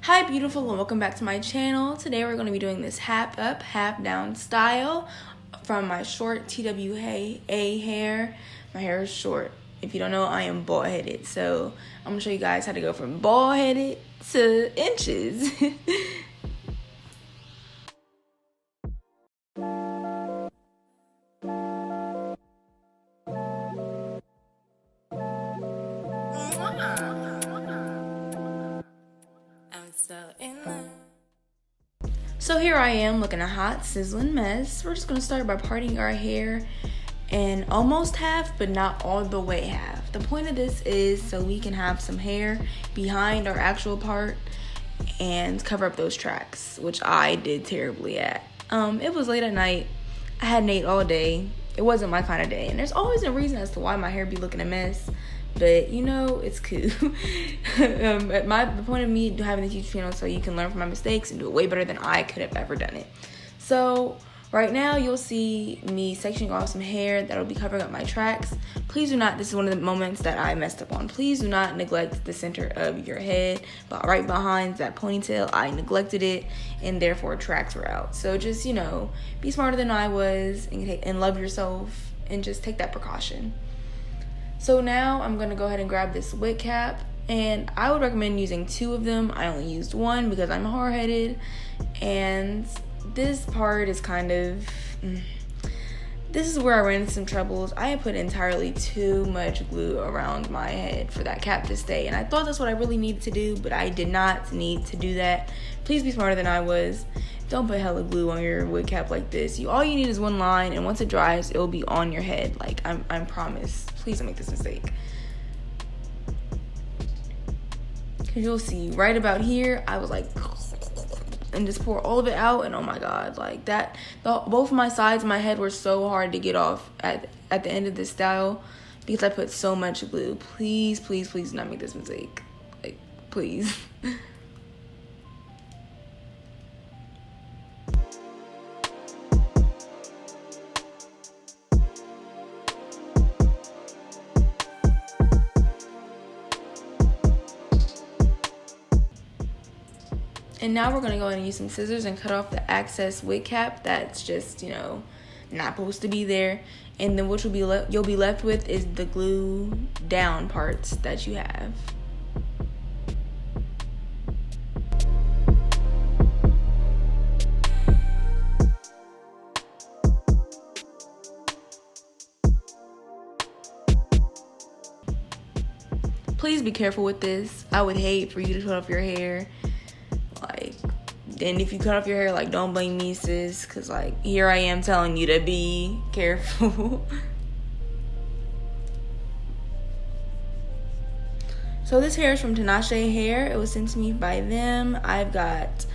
Hi beautiful, and welcome back to my channel. Today we're going to be doing this half up, half down style from my short TWA hair. My hair is short. If you don't know, I am bald headed, so I'm going to show you guys how to go from bald headed to inches. So here I am looking a hot sizzling mess. We're just gonna start by parting our hair and almost half, but not all the way half. The point of this is so we can have some hair behind our actual part and cover up those tracks, which I did terribly at. It was late at night. I hadn't ate all day. It wasn't my kind of day, and there's always a reason as to why my hair be looking a mess. But you know, it's cool. The point of me having this YouTube channel so you can learn from my mistakes and do it way better than I could have ever done it. So right now you'll see me sectioning off some hair that'll be covering up my tracks. Please do not, this is one of the moments that I messed up on. Please do not neglect the center of your head, but right behind that ponytail, I neglected it and therefore tracks were out. So just, you know, be smarter than I was and love yourself and just take that precaution. So now I'm gonna go ahead and grab this wig cap, and I would recommend using 2 of them. I only used 1 because I'm hard-headed, and this part is kind of, this is where I ran into some troubles. I put entirely too much glue around my head for that cap to stay, and I thought that's what I really needed to do, but I did not need to do that. Please be smarter than I was. Don't put hella glue on your wig cap like this. All you need is 1 line, and once it dries, it will be on your head. Like, I promise. Please don't make this mistake. Because you'll see, right about here, I was like, and just pour all of it out, and oh my god, like that, both of my sides of my head were so hard to get off at the end of this style because I put so much glue. Please, please, please do not make this mistake. Like, please. And now we're gonna go ahead and use some scissors and cut off the excess wig cap that's just, you know, not supposed to be there. And then what you'll be left with is the glue down parts that you have. Please be careful with this. I would hate for you to cut off your hair. And if you cut off your hair, like, don't blame me, sis, because, like, here I am telling you to be careful. So this hair is from Tinashe Hair. It was sent to me by them. I've got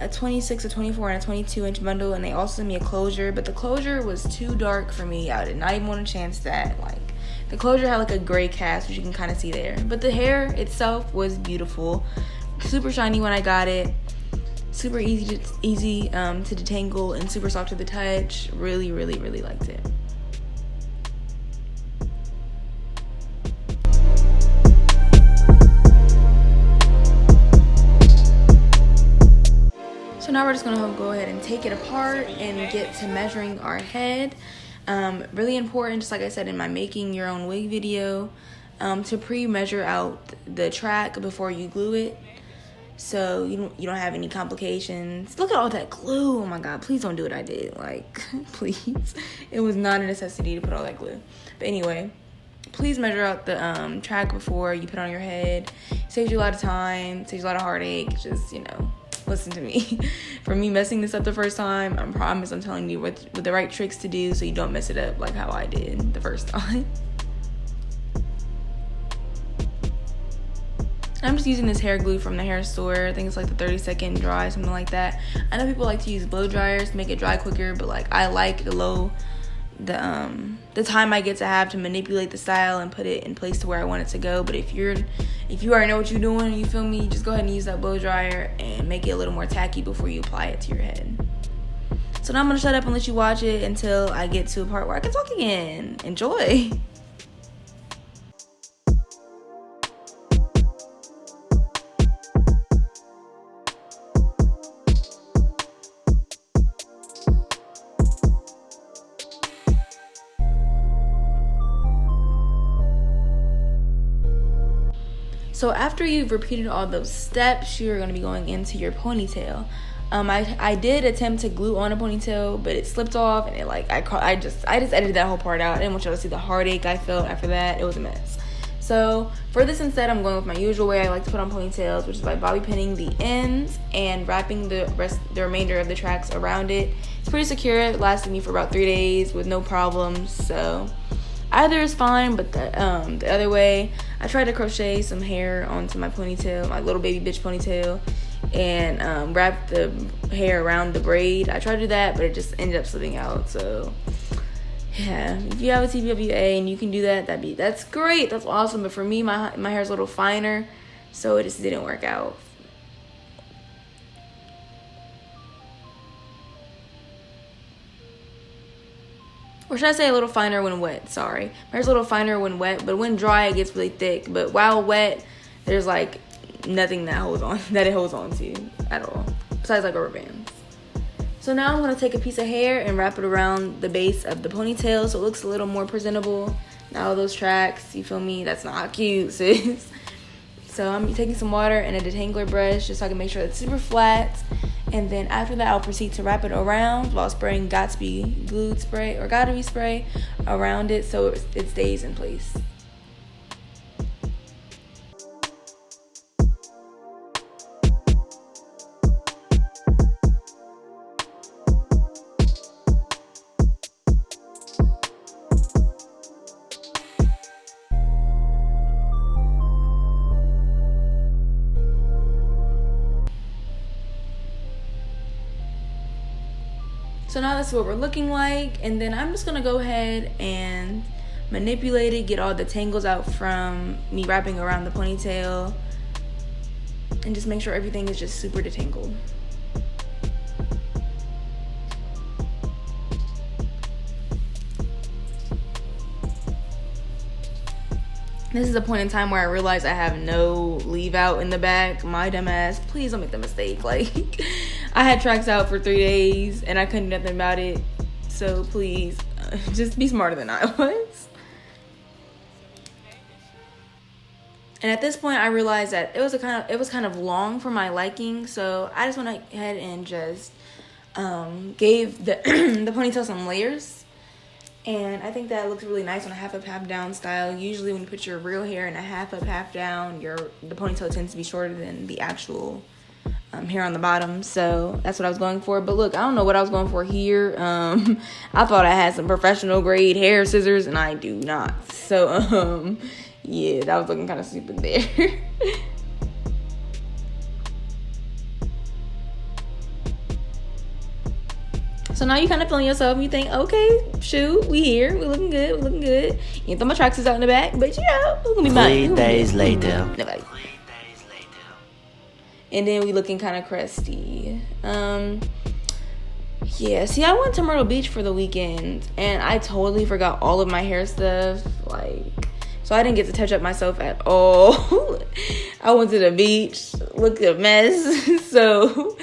a 26, a 24, and a 22-inch bundle, and they also sent me a closure, but the closure was too dark for me. I did not even want to chance that. Like, the closure had, like, a gray cast, which you can kind of see there. But the hair itself was beautiful. Super shiny when I got it. Super easy to detangle and super soft to the touch. Really, really, really liked it. So now we're just gonna go ahead and take it apart and get to measuring our head. Really important, just like I said in my making your own wig video, to pre-measure out the track before you glue it. So you don't have any complications. Look at all that glue. Oh my god, please don't do what I did. Like, please. It was not a necessity to put all that glue. But anyway, please measure out the track before you put it on your head. It saves you a lot of time, saves you a lot of heartache. Just, you know, listen to me. For me messing this up the first time, I promise I'm telling you what the right tricks to do so you don't mess it up like how I did the first time. I'm just using this hair glue from the hair store. I think it's like the 30-second dry, something like that. I know people like to use blow dryers to make it dry quicker, but like I like the time I get to have to manipulate the style and put it in place to where I want it to go. But if you already know what you're doing, you feel me, just go ahead and use that blow dryer and make it a little more tacky before you apply it to your head. So now I'm gonna shut up and let you watch it until I get to a part where I can talk again. Enjoy. So after you've repeated all those steps, you're going to be going into your ponytail. I did attempt to glue on a ponytail, but it slipped off, and I just edited that whole part out. I didn't want y'all to see the heartache I felt after that. It was a mess. So for this instead, I'm going with my usual way I like to put on ponytails, which is by bobby pinning the ends and wrapping the remainder of the tracks around it. It's pretty secure. It lasted me for about 3 days with no problems. So either is fine, but the other way, I tried to crochet some hair onto my ponytail, my little baby bitch ponytail, and wrap the hair around the braid. I tried to do that, but it just ended up slipping out. So yeah, if you have a TWA and you can do that, that's great, that's awesome. But for me, my hair is a little finer, so it just didn't work out. Or should I say a little finer when wet? Sorry, my hair's a little finer when wet, but when dry it gets really thick. But while wet, there's like nothing that it holds on to at all, besides like rubber bands. So now I'm going to take a piece of hair and wrap it around the base of the ponytail so it looks a little more presentable. Now those tracks, you feel me? That's not cute, sis. So I'm taking some water and a detangler brush just so I can make sure it's super flat. And then after that, I'll proceed to wrap it around while spraying Got2B glued spray or Got2B spray around it so it stays in place. So now that's what we're looking like, and then I'm just gonna go ahead and manipulate it, get all the tangles out from me wrapping around the ponytail, and just make sure everything is just super detangled. This is a point in time where I realized I have no leave out in the back. My dumb ass, please don't make the mistake. Like, I had tracks out for 3 days and I couldn't do nothing about it. So please, just be smarter than I was. And at this point, I realized that it was kind of long for my liking. So I just went ahead and just gave the the ponytail some layers. And I think that looks really nice on a half up, half down style. Usually when you put your real hair in a half up, half down, the ponytail tends to be shorter than the actual hair on the bottom. So that's what I was going for. But look, I don't know what I was going for here. I thought I had some professional grade hair scissors, and I do not. So yeah, that was looking kind of stupid there. So now you kind of feeling yourself and you think, okay, shoot, we here, we looking good. You throw my tracksuits out in the back, but you know, who's gonna be mine? 3 days later. Nobody. And then we looking kind of crusty. Yeah, see, I went to Myrtle Beach for the weekend and I totally forgot all of my hair stuff. So I didn't get to touch up myself at all. I went to the beach, looked a mess. So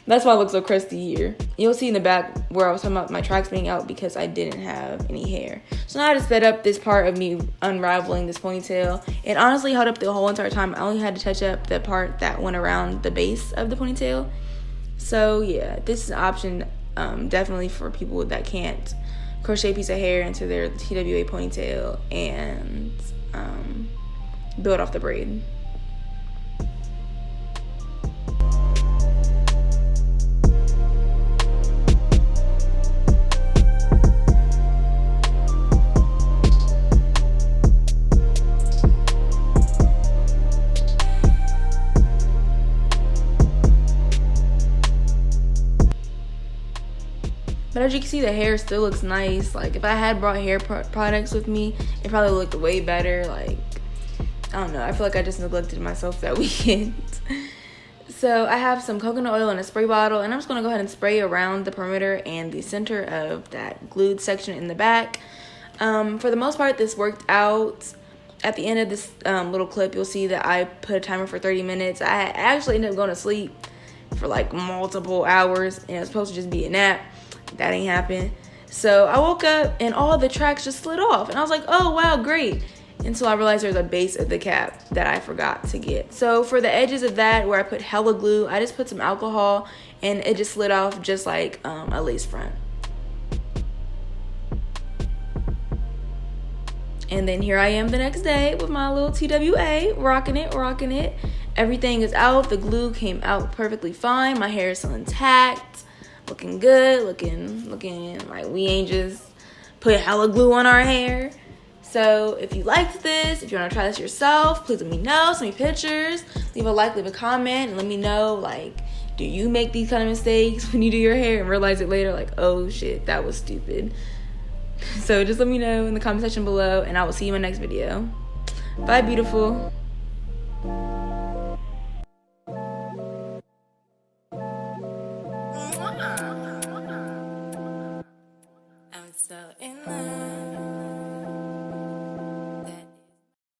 that's why I look so crusty here. You'll see in the back where I was talking about my tracks being out because I didn't have any hair. So now I just sped up this part of me unraveling this ponytail. It honestly held up the whole entire time. I only had to touch up the part that went around the base of the ponytail. So yeah, this is an option definitely for people that can't crochet a piece of hair into their TWA ponytail and build off the braid. But as you can see, the hair still looks nice. Like, if I had brought hair products with me, it probably looked way better. Like, I don't know. I feel like I just neglected myself that weekend. So I have some coconut oil in a spray bottle, and I'm just going to go ahead and spray around the perimeter and the center of that glued section in the back. For the most part, this worked out. At the end of this little clip, you'll see that I put a timer for 30 minutes. I actually ended up going to sleep for like multiple hours, and it was supposed to just be a nap. That ain't happened. So I woke up and all the tracks just slid off, and I was like, oh wow, great. until I realized there's a base of the cap that I forgot to get. So for the edges of that, where I put hella glue, I just put some alcohol and it just slid off just like a lace front. And then here I am the next day with my little TWA, rocking it. Everything is out. The glue came out perfectly fine. My hair is still intact, looking good, looking like we ain't just put hella glue on our hair. So if you liked this, if you want to try this yourself, please let me know. Send me pictures, leave a like, leave a comment, and let me know, like, do you make these kind of mistakes when you do your hair and realize it later, like, oh shit, that was stupid. So just let me know in the comment section below, and I will see you in my next video. Bye, beautiful. I'm so in love.